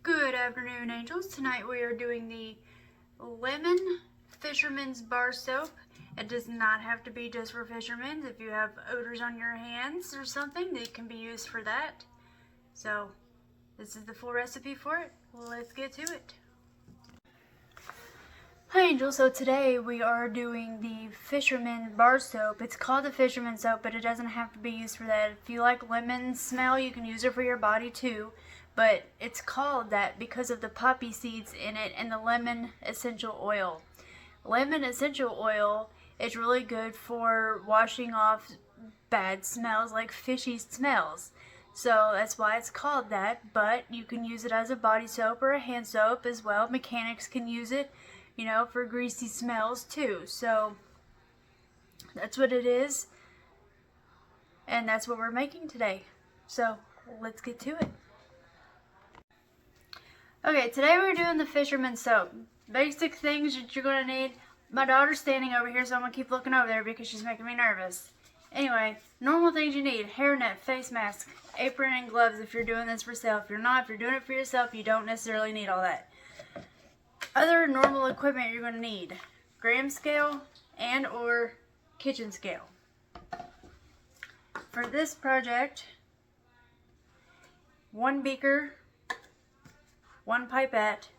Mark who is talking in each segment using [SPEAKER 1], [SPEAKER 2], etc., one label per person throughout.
[SPEAKER 1] Good afternoon, angels. Tonight we are doing the lemon fisherman's bar soap. It does not have to be just for fishermen. If you have odors on your hands or something, it can be used for that. So this is the full recipe for it. Let's get to it. Hi angels, so today we are doing the fisherman bar soap. It's called the fisherman soap, but it doesn't have to be used for that. If you like lemon smell, you can use it for your body too. But it's called that because of the poppy seeds in it and the lemon essential oil. Lemon essential oil is really good for washing off bad smells like fishy smells. So that's why it's called that, but you can use it as a body soap or a hand soap as well. Mechanics can use it, you know, for greasy smells too. So that's what it is, and that's what we're making today. So let's get to it. Okay, today we're doing the fisherman soap. Basic things that you're going to need. My daughter's standing over here, so I'm going to keep looking over there because she's making me nervous. Anyway, normal things you need: hairnet, face mask, apron, and gloves if you're doing this for sale. If you're doing it for yourself, you don't necessarily need all that. Other normal equipment you're going to need: gram scale and or kitchen scale. For this project, 1 beaker, 1 pipette,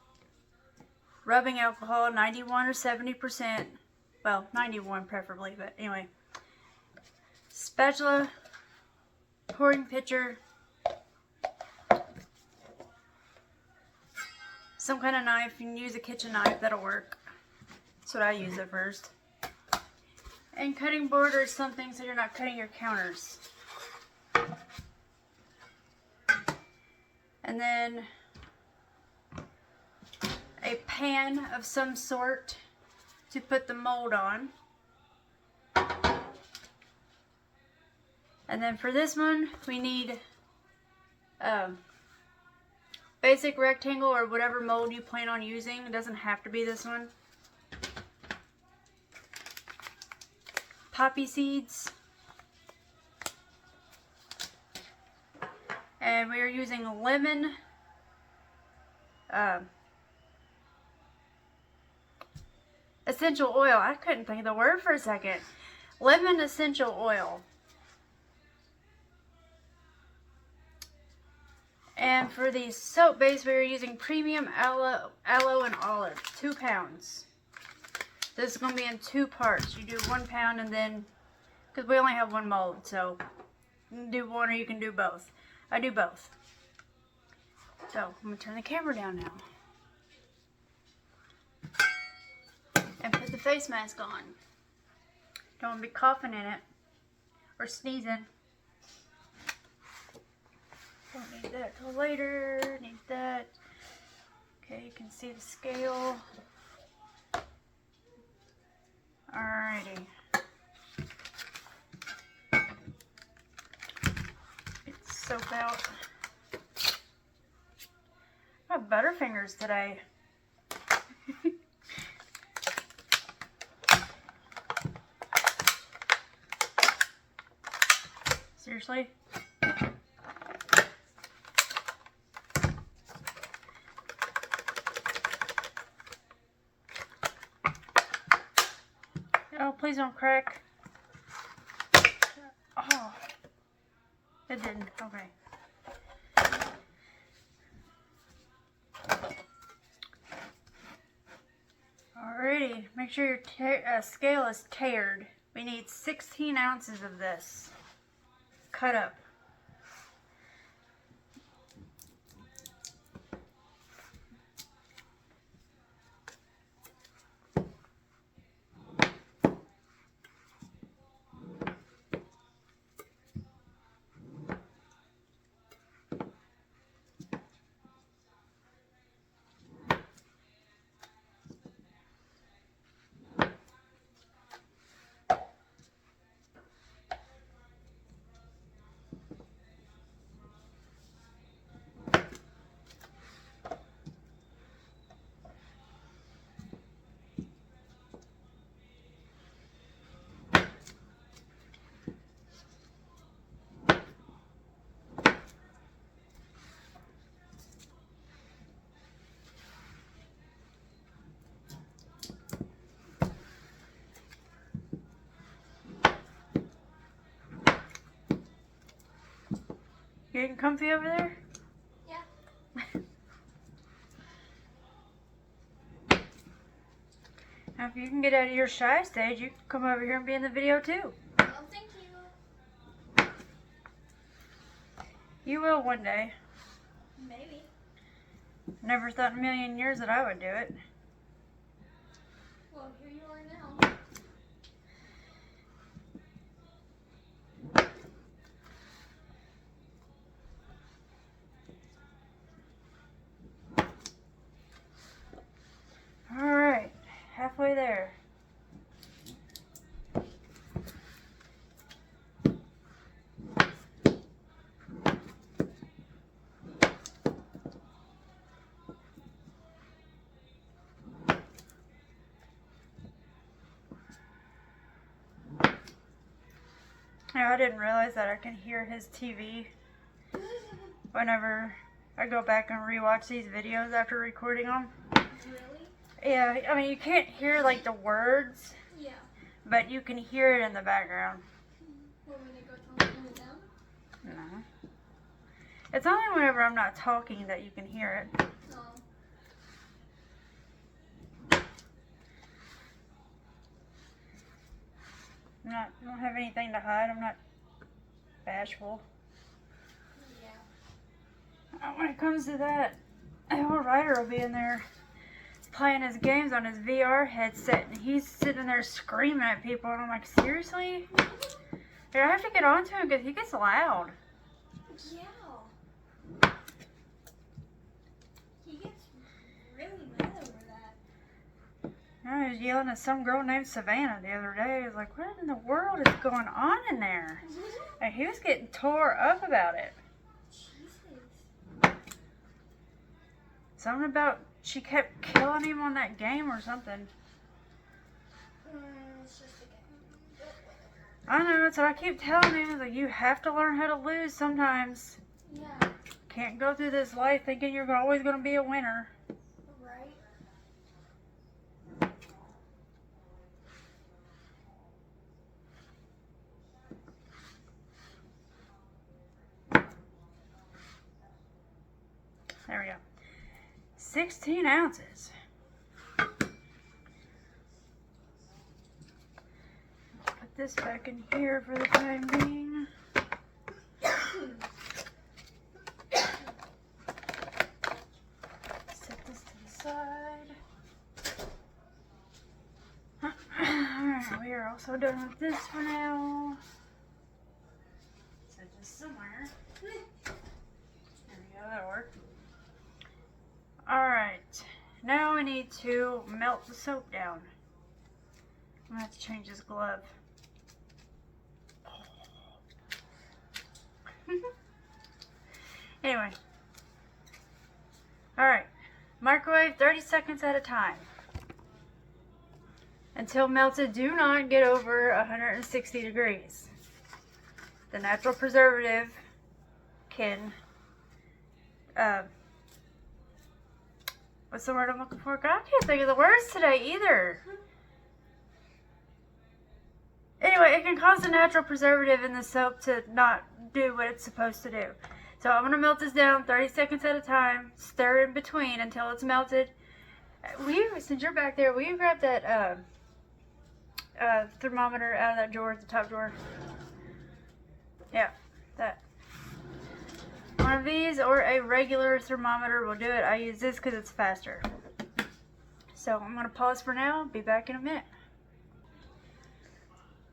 [SPEAKER 1] rubbing alcohol 91 or 70%, well 91 preferably, but anyway, spatula, pouring pitcher, some kind of knife. You can use a kitchen knife, that'll work. That's what I use at first. And cutting board or something so you're not cutting your counters. And then a pan of some sort to put the mold on. And then for this one, we need basic rectangle or whatever mold you plan on using. It doesn't have to be this one. Poppy seeds. And we are using lemon essential oil. I couldn't think of the word for a second. Lemon essential oil. And for the soap base, we're using premium aloe and olive, 2 pounds. This is going to be in 2 parts. You do 1 pound and then, because we only have 1 mold, so you can do one or you can do both. I do both. So I'm going to turn the camera down now. And put the face mask on. Don't want to be coughing in it or sneezing. Don't need that till later. Need that. Okay, you can see the scale. Alrighty. It's soap out. I have butterfingers today. Seriously? Oh, please don't crack. Oh, it didn't. Okay. Alrighty, make sure your scale is tared. We need 16 ounces of this. Cut up. getting comfy over there?
[SPEAKER 2] Yeah.
[SPEAKER 1] Now, if you can get out of your shy stage, you can come over here and be in the video too.
[SPEAKER 2] Oh, thank you.
[SPEAKER 1] You will one day.
[SPEAKER 2] Maybe.
[SPEAKER 1] Never thought in a million years that I would do it.
[SPEAKER 2] Well, here you are now.
[SPEAKER 1] Alright, halfway there. Now, I didn't realize that I can hear his TV whenever I go back and rewatch these videos after recording them.
[SPEAKER 2] Really?
[SPEAKER 1] Yeah, I mean, you can't hear like the words,
[SPEAKER 2] Yeah.
[SPEAKER 1] but you can hear it in the background.
[SPEAKER 2] Want me to go turn it down?
[SPEAKER 1] No. It's only whenever I'm not talking that you can hear it.
[SPEAKER 2] No.
[SPEAKER 1] I don't have anything to hide. I'm not bashful.
[SPEAKER 2] Yeah.
[SPEAKER 1] When it comes to that, our writer will be in there playing his games on his VR headset, and he's sitting there screaming at people, and I'm like, seriously? I have to get on to him because he gets loud.
[SPEAKER 2] Yeah. He gets really mad over that.
[SPEAKER 1] I was yelling at some girl named Savannah the other day. I was like, what in the world is going on in there? And he was getting tore up about it.
[SPEAKER 2] Jesus.
[SPEAKER 1] Something about she kept killing him on that game or something.
[SPEAKER 2] It's just a game.
[SPEAKER 1] I know, so I keep telling him, like, you have to learn how to lose sometimes.
[SPEAKER 2] Yeah.
[SPEAKER 1] Can't go through this life thinking you're always going to be a winner.
[SPEAKER 2] Right?
[SPEAKER 1] There we go. 16 ounces. Put this back in here for the time being. Set this to the side. Alright, we are also done with this for now. Set this somewhere. There we go, that'll work. Alright, now we need to melt the soap down. I'm gonna have to change this glove. Anyway. Alright, microwave 30 seconds at a time. Until melted, do not get over 160 degrees. The natural preservative can, what's the word I'm looking for? God, I can't think of the words today either. Anyway, it can cause the natural preservative in the soap to not do what it's supposed to do. So I'm going to melt this down 30 seconds at a time. Stir in between until it's melted. Since you're back there, will you grab that thermometer out of that drawer, the top drawer? Yeah, that. One of these or a regular thermometer will do it. I use this because it's faster. So I'm going to pause for now. Be back in a minute.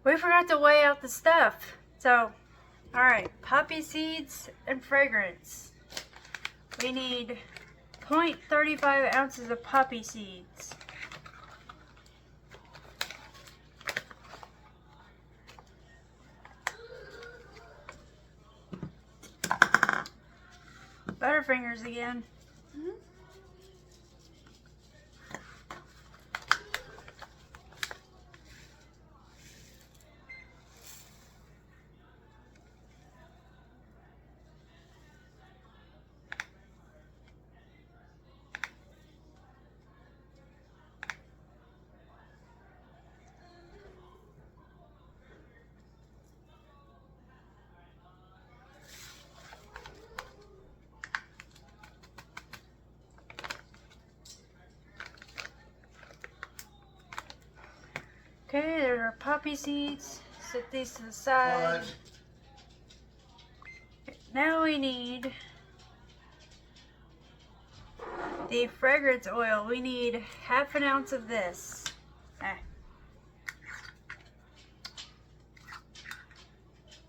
[SPEAKER 1] We forgot to weigh out the stuff. So, alright, poppy seeds and fragrance. We need 0.35 ounces of poppy seeds. Butterfingers again. Okay, there's our poppy seeds. Set these to the side. Now we need the fragrance oil. We need half an ounce of this.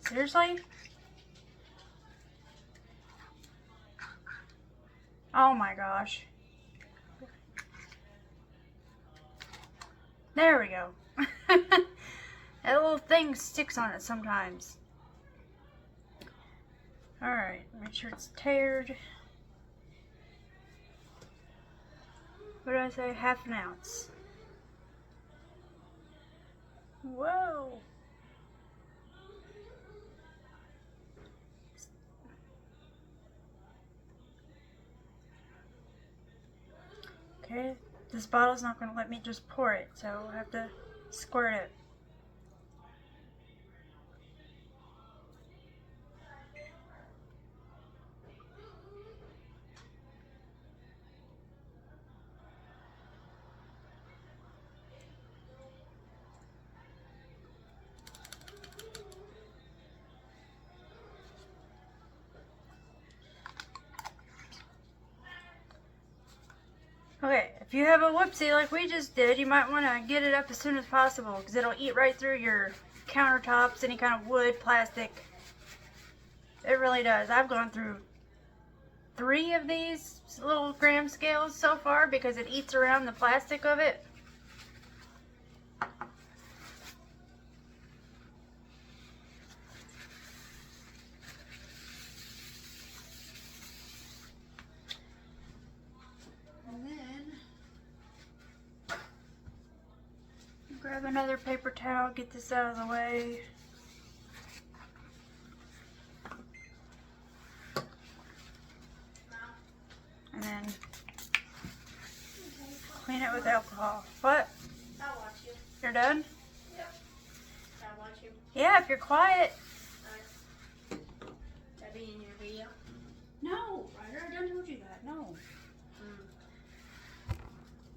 [SPEAKER 1] Seriously? Oh my gosh. There we go. That little thing sticks on it sometimes. Alright, make sure it's tared. What did I say? Half an ounce. Whoa! Okay, this bottle's not going to let me just pour it, so I'll have to squirt it. Okay, if you have a whoopsie like we just did, you might want to get it up as soon as possible because it'll eat right through your countertops, any kind of wood, plastic. It really does. I've gone through 3 of these little gram scales so far because it eats around the plastic of it. Grab another paper towel, get this out of the way. And then clean it with alcohol. What?
[SPEAKER 2] I'll watch you.
[SPEAKER 1] You're done?
[SPEAKER 2] Yep. I'll watch you.
[SPEAKER 1] Yeah, if you're quiet.
[SPEAKER 2] That be in your video?
[SPEAKER 1] No, Ryder, I done told you that. No.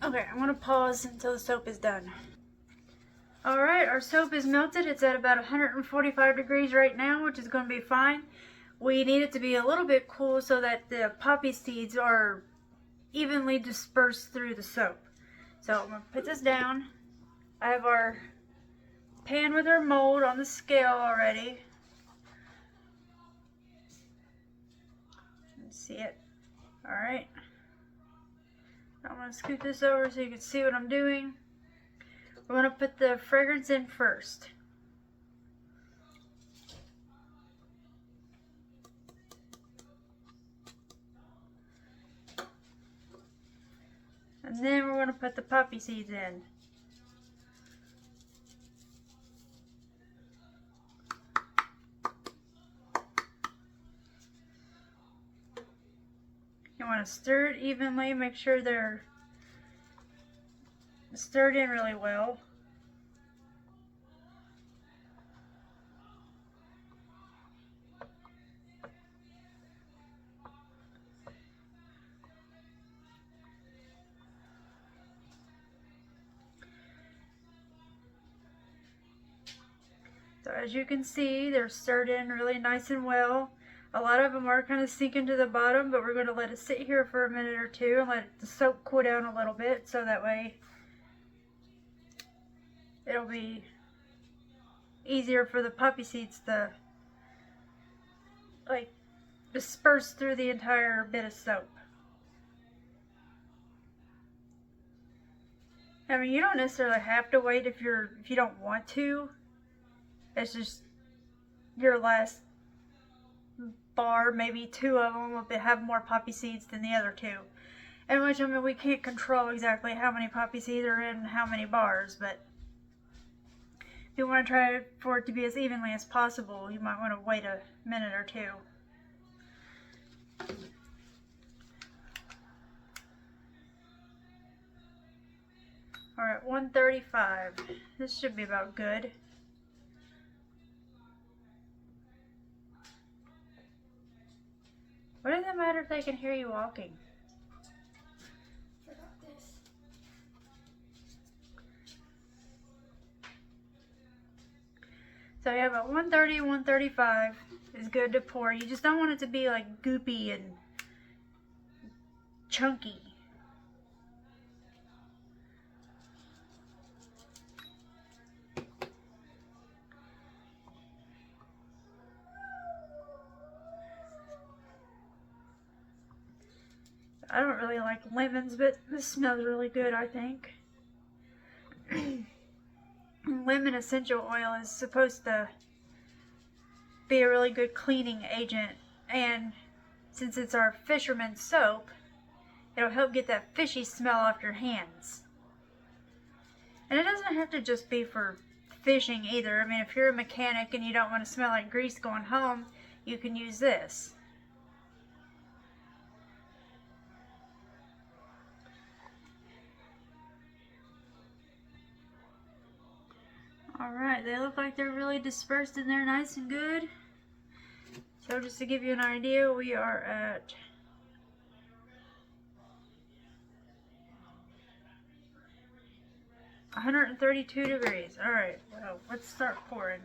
[SPEAKER 1] Okay, I'm going to pause until the soap is done. Alright, our soap is melted. It's at about 145 degrees right now, which is going to be fine. We need it to be a little bit cool so that the poppy seeds are evenly dispersed through the soap. So I'm going to put this down. I have our pan with our mold on the scale already. Let's see it. Alright. I'm going to scoot this over so you can see what I'm doing. We're going to put the fragrance in first. And then we're going to put the poppy seeds in. You want to stir it evenly, make sure they're stirred in really well. So as you can see, they're stirred in really nice and well. A lot of them are kind of sinking to the bottom, but we're going to let it sit here for a minute or two and let the soap cool down a little bit so that way it'll be easier for the poppy seeds to like disperse through the entire bit of soap. I mean, you don't necessarily have to wait if you don't want to. It's just your last bar, maybe 2 of them will have more poppy seeds than the other 2. And which, I mean, we can't control exactly how many poppy seeds are in how many bars, but if you want to try for it to be as evenly as possible, you might want to wait a minute or 2. Alright, 135. This should be about good. What does it matter if they can hear you walking?
[SPEAKER 2] Forgot this.
[SPEAKER 1] So yeah, about 130, 135 is good to pour. You just don't want it to be like goopy and chunky. I don't really like lemons, but this smells really good, I think. Lemon essential oil is supposed to be a really good cleaning agent, and since it's our fisherman's soap, it'll help get that fishy smell off your hands. And it doesn't have to just be for fishing either. I mean, if you're a mechanic and you don't want to smell like grease going home, you can use this. Alright, they look like they're really dispersed in there nice and good. So just to give you an idea, we are at 132 degrees. Alright, well, let's start pouring.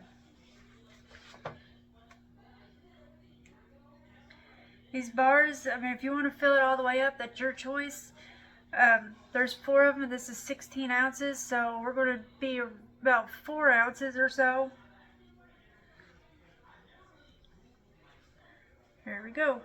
[SPEAKER 1] These bars, I mean, if you want to fill it all the way up, that's your choice. There's 4 of them, and this is 16 ounces, so we're going to be about 4 ounces or so. Here we go.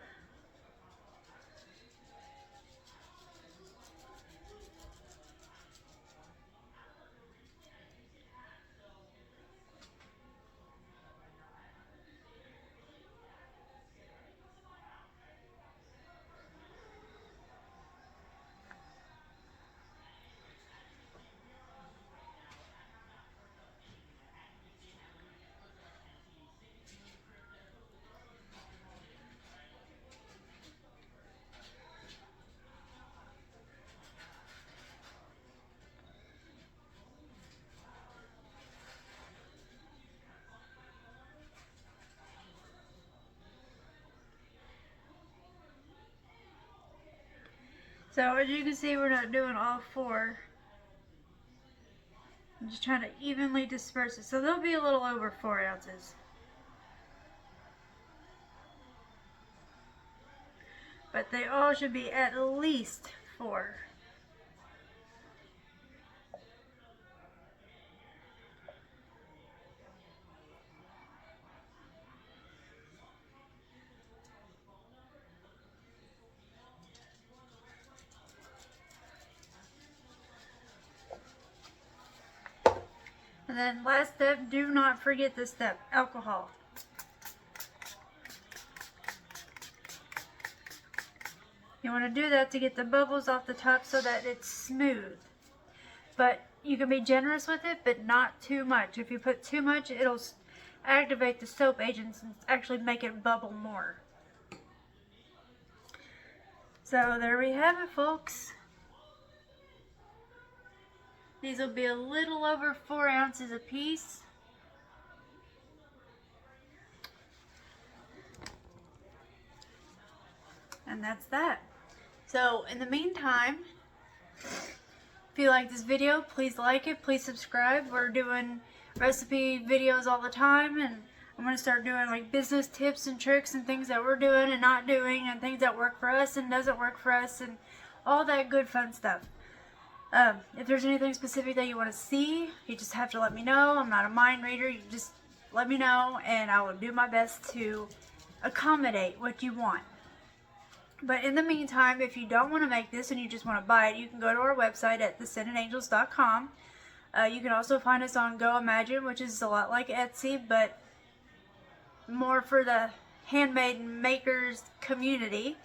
[SPEAKER 1] So as you can see, we're not doing all 4. I'm just trying to evenly disperse it. So they'll be a little over 4 ounces. But they all should be at least 4. And then last step, do not forget this step, alcohol. You want to do that to get the bubbles off the top so that it's smooth. But you can be generous with it, but not too much. If you put too much, it'll activate the soap agents and actually make it bubble more. So there we have it, folks. These will be a little over 4 ounces a piece. And that's that. So in the meantime, if you like this video, please like it, please subscribe. We're doing recipe videos all the time, and I'm going to start doing like business tips and tricks and things that we're doing and not doing, and things that work for us and doesn't work for us, and all that good fun stuff. If there's anything specific that you want to see, you just have to let me know. I'm not a mind reader. You just let me know, and I will do my best to accommodate what you want. But in the meantime, if you don't want to make this and you just want to buy it, you can go to our website at thescentedangels.com. You can also find us on Go Imagine, which is a lot like Etsy, but more for the handmade makers community.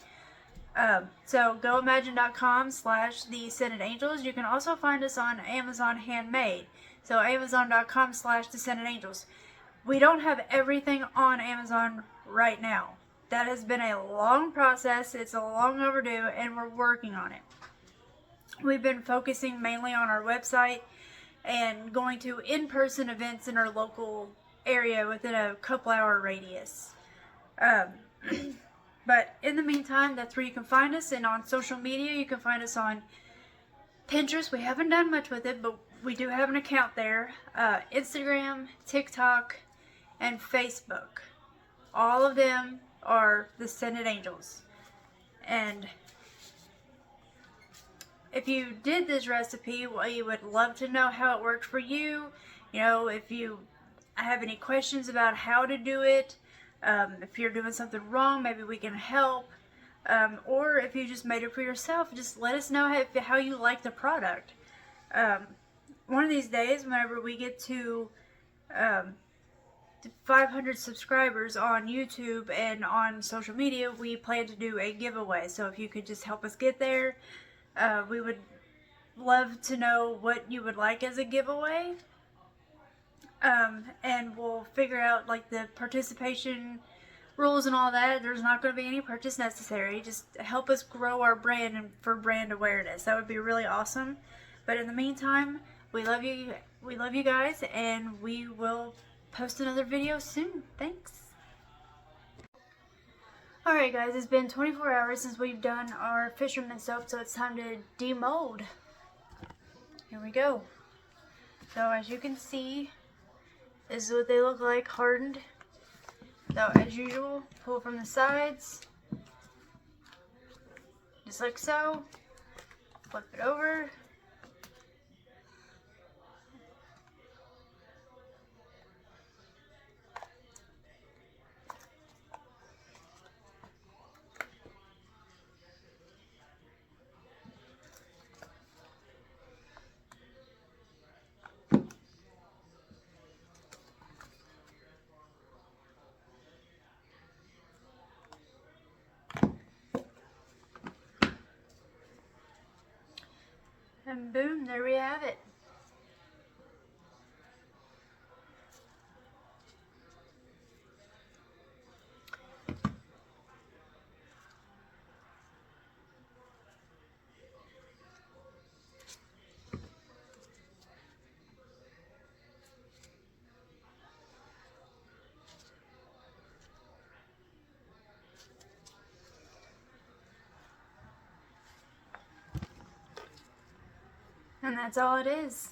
[SPEAKER 1] So goimagine.com/thescentedangels. You can also find us on Amazon Handmade. So amazon.com/thescentedangels. We don't have everything on Amazon right now. That has been a long process. It's a long overdue, and we're working on it. We've been focusing mainly on our website and going to in-person events in our local area within a couple-hour radius. But in the meantime, that's where you can find us. And on social media, you can find us on Pinterest. We haven't done much with it, but we do have an account there. Instagram, TikTok, and Facebook. All of them are the Scented Angels. And if you did this recipe, we would love to know how it worked for you. You know, if you have any questions about how to do it, if you're doing something wrong, maybe we can help. Or if you just made it for yourself, just let us know how you like the product. One of these days, whenever we get to 500 subscribers on YouTube and on social media, we plan to do a giveaway. So if you could just help us get there, we would love to know what you would like as a giveaway. And we'll figure out like the participation rules and all that. There's not going to be any purchase necessary. Just help us grow our brand and for brand awareness. That would be really awesome. But in the meantime, we love you. We love you guys, and we will post another video soon. Thanks. Alright guys, it's been 24 hours since we've done our fisherman soap, so it's time to demold. Here we go. So as you can see, this is what they look like hardened. So as usual, pull from the sides, just like so. Flip it over. And boom, there we have it. And that's all it is.